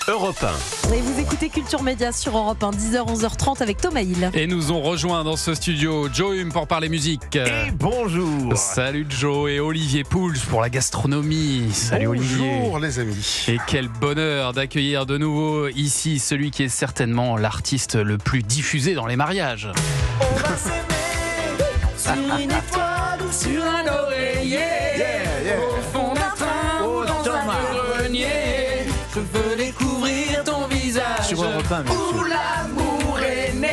Europe 1. Et vous écoutez Culture Média sur Europe 1, 10h, 11h30 avec Thomas Hill. Et nous ont rejoint dans ce studio Joe Hume pour parler musique. Et bonjour. Salut Joe, et Olivier Pouls pour la gastronomie. Salut Olivier. Bonjour les amis. Et quel bonheur d'accueillir de nouveau ici celui qui est certainement l'artiste le plus diffusé dans les mariages. On va s'aimer sur une étoile ou sur un oreiller. Au fond d'un train ou dans un grenier. Je veux découvrir ton visage. Sur Europe 1, bien sûr. Où l'amour est né.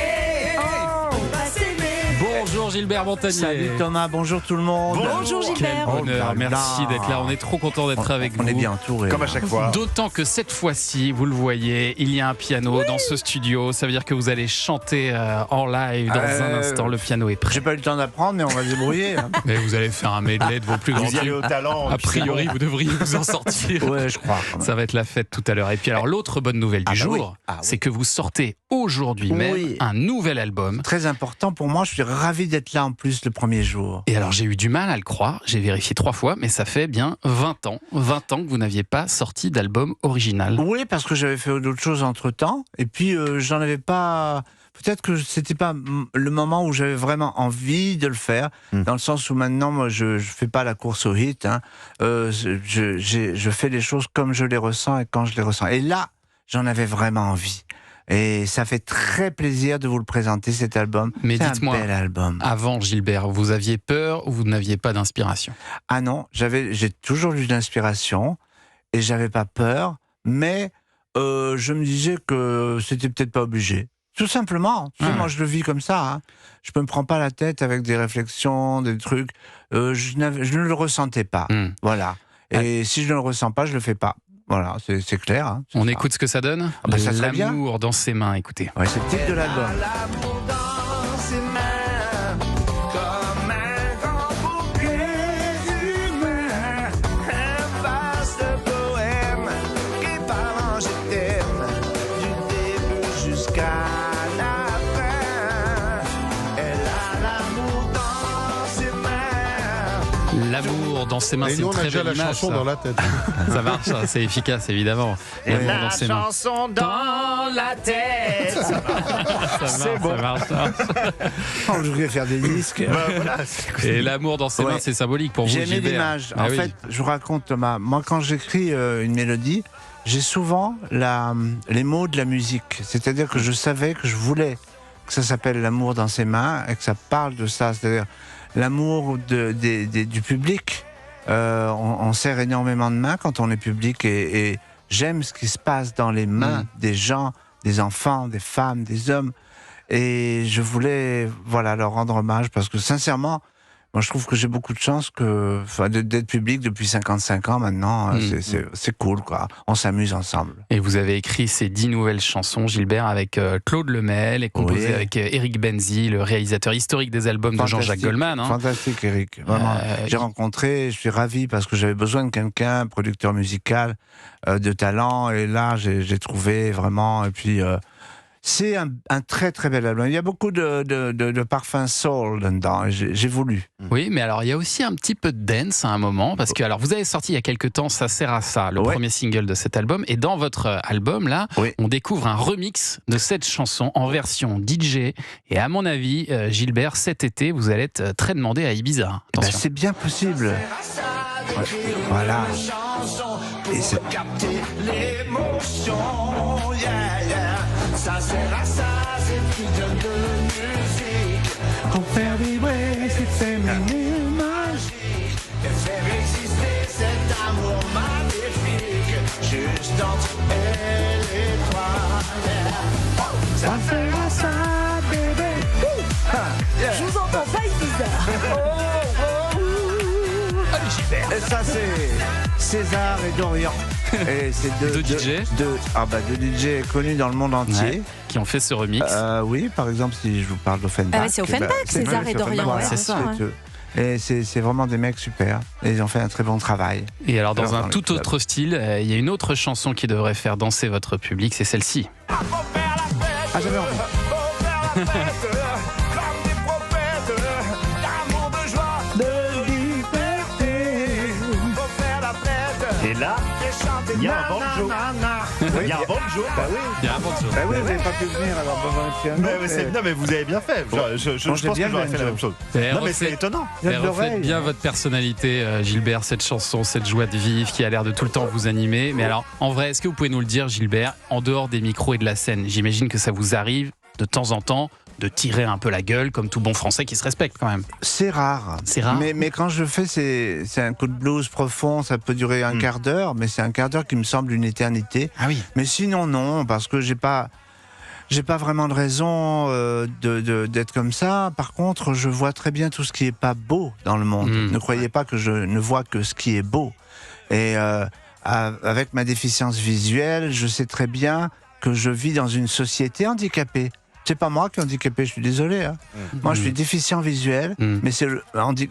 On va s'aimer. Bonjour Gilbert Montagnier. Salut Thomas, bonjour tout le monde. Bonjour Gilbert. Quel bonheur, merci d'être là. On est trop content d'être avec vous. On est bien entourés. Comme à chaque fois. D'autant que cette fois-ci, vous le voyez, il y a un piano dans ce studio. Ça veut dire que vous allez chanter en live dans un instant. Le piano est prêt. J'ai pas eu le temps d'apprendre, mais on va se débrouiller. Mais vous allez faire un medley de vos plus grands Vous y allez tubes. au talent. A priori, vous devriez vous en sortir. Ouais, je crois. quand même. Ça va être la fête tout à l'heure. Et puis alors, l'autre bonne nouvelle du jour, oui. Ah oui. c'est que vous sortez aujourd'hui même Oui. un nouvel album. Très important pour moi, je suis ravi d'être là en plus le premier jour. Et alors, j'ai eu du mal à le croire. J'ai vérifié 3 fois, mais ça fait bien 20 ans. 20 ans que vous n'aviez pas sorti d'album original. Oui, parce que j'avais fait d'autres choses entre-temps. Et puis, j'en avais pas... Peut-être que c'était pas le moment où j'avais vraiment envie de le faire, dans le sens où maintenant, moi, je fais pas la course au hit. Hein. Je fais les choses comme je les ressens et quand je les ressens. Et là, j'en avais vraiment envie. Et ça fait très plaisir de vous le présenter, cet album. Mais c'est dites-moi, un bel album. avant Gilbert, vous aviez peur ou vous n'aviez pas d'inspiration? Ah non, j'ai toujours eu de l'inspiration et j'avais pas peur, mais je me disais que c'était peut-être pas obligé. Tout simplement. Moi, je le vis comme ça. Hein. Je me prends pas la tête avec des réflexions, des trucs. Je ne le ressentais pas. Voilà. Et si je ne le ressens pas, je le fais pas. Voilà, c'est clair. Hein, On ça. écoute ce que ça donne. Ah bah, ça serait bien. L'amour dans ses mains, écoutez. Ouais, c'est le titre de l'album. L'amour dans ses mains, comme un grand bouquet humain, un vaste poème qui parle en je t'aime, du début jusqu'à la fin. Elle a l'amour dans ses mains. L'amour dans ses mains, Et c'est nous, une on a très déjà belle la image. chanson Ça. dans la tête. Ça marche, hein, c'est efficace évidemment. L'amour dans ses mains. chanson dans la tête. Ça marche. Oh, je voudrais faire des disques. Et l'amour dans ses mains, Ouais. c'est symbolique pour vous, J'ai aimé Gilbert. l'image. Ah En oui. fait, je vous raconte, Thomas, moi quand j'écris une mélodie, j'ai souvent les mots de la musique. C'est-à-dire que je savais que je voulais que ça s'appelle l'amour dans ses mains et que ça parle de ça. C'est-à-dire l'amour du public. On serre énormément de mains quand on est public et j'aime ce qui se passe dans les mains des gens, des enfants, des femmes, des hommes. Et je voulais leur rendre hommage parce que sincèrement, moi je trouve que j'ai beaucoup de chance d'être public depuis 55 ans maintenant. C'est cool, quoi. On s'amuse ensemble. Et vous avez écrit ces 10 nouvelles chansons, Gilbert, avec Claude Lemel et composé Oui. avec Eric Benzi, le réalisateur historique des albums de Jean-Jacques Fantastique. Goldman. Hein. Fantastique, Eric. Vraiment. J'ai rencontré, je suis ravi parce que j'avais besoin de quelqu'un, un producteur musical de talent. Et là, j'ai trouvé vraiment. Et puis, c'est un très très bel album. Il y a beaucoup de parfums soul dedans. J'ai voulu. Oui, mais alors il y a aussi un petit peu de dance à un moment, parce que alors vous avez sorti il y a quelques temps Ça sert à ça, le premier single de cet album, et dans votre album là, on découvre un remix de cette chanson en version DJ, et à mon avis, Gilbert, cet été, vous allez être très demandé à Ibiza. Ben, Attention. c'est bien possible. Voilà. Et c'est... Capter l'émotion, yeah, yeah. Ça sert à ça, c'est plus de musique. Pour faire vibrer cette féminine Magique, et faire exister cet amour magnifique. Juste entre elle et toi, yeah. Ça sert à ça, bébé. Je vous entends pas Ibiza. Allez, Gilbert. Et ça, c'est César et Dorian. Et c'est Deux DJ. deux DJ connus dans le monde entier. Ouais, qui ont fait ce remix. Oui, par exemple, si je vous parle d'Offenbach. Ah ouais, c'est Offenbach, César et Dorian, Voilà, ouais, c'est bien ça. sûr, Et c'est vraiment des mecs super. Et ils ont fait un très bon travail. Et alors dans un dans tout les autre style, il y a une autre chanson qui devrait faire danser votre public, c'est celle-ci. Ah, j'avais envie. Et là, il y a un banjo. Il y a un bonjour. Bah oui. Il y a un bon jour. Bah oui, vous n'avez pas pu venir, alors bonjour un piano. Non, mais vous avez bien fait. Je pense que bien j'aurais fait la même chose. Non, mais c'est étonnant. Il y a Elle de reflète l'oreille. bien votre personnalité, Gilbert, cette chanson, cette joie de vivre qui a l'air de tout le temps vous animer. Mais alors, en vrai, est-ce que vous pouvez nous le dire, Gilbert, en dehors des micros et de la scène? J'imagine que ça vous arrive de temps en temps de tirer un peu la gueule, comme tout bon Français qui se respecte quand même. C'est rare. C'est rare. Mais quand je le fais, c'est un coup de blues profond, ça peut durer un quart d'heure, mais c'est un quart d'heure qui me semble une éternité. Ah oui. Mais sinon, non, parce que j'ai pas vraiment de raison d'être comme ça. Par contre, je vois très bien tout ce qui est pas beau dans le monde. Ne croyez pas que je ne vois que ce qui est beau. Et avec ma déficience visuelle, je sais très bien que je vis dans une société handicapée. C'est pas moi qui suis handicapé, je suis désolé. Hein. Moi, je suis déficient visuel, mais c'est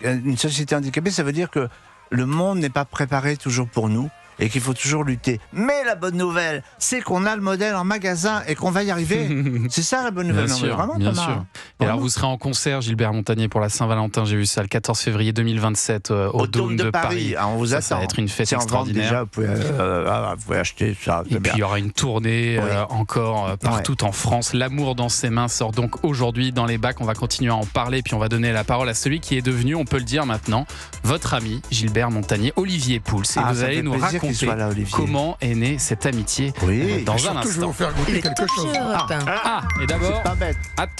une société handicapée, ça veut dire que le monde n'est pas préparé toujours pour nous et qu'il faut toujours lutter. Mais la bonne nouvelle, c'est qu'on a le modèle en magasin et qu'on va y arriver. C'est ça la bonne nouvelle. Bien Non, mais sûr, vraiment, bien Thomas. sûr. Et alors, vous serez en concert, Gilbert Montagnier, pour la Saint-Valentin, j'ai vu ça, le 14 février 2027 au Dôme de Paris. Ah, on vous attend. Ça va être une fête C'est en vente extraordinaire. déjà, vous pouvez acheter ça. Et puis il y aura une tournée encore partout en France. L'amour dans ses mains sort donc aujourd'hui dans les bacs. On va continuer à en parler, puis on va donner la parole à celui qui est devenu, on peut le dire maintenant, votre ami Gilbert Montagnier, Olivier Pouls. Et vous ça allez fait nous plaisir qu'il raconter soit là, Olivier. comment est née cette amitié Oui. dans un Surtout, je vais instant. vous faire goûter quelque chose. Europe 1. Ah, et d'abord, C'est pas bête. attends.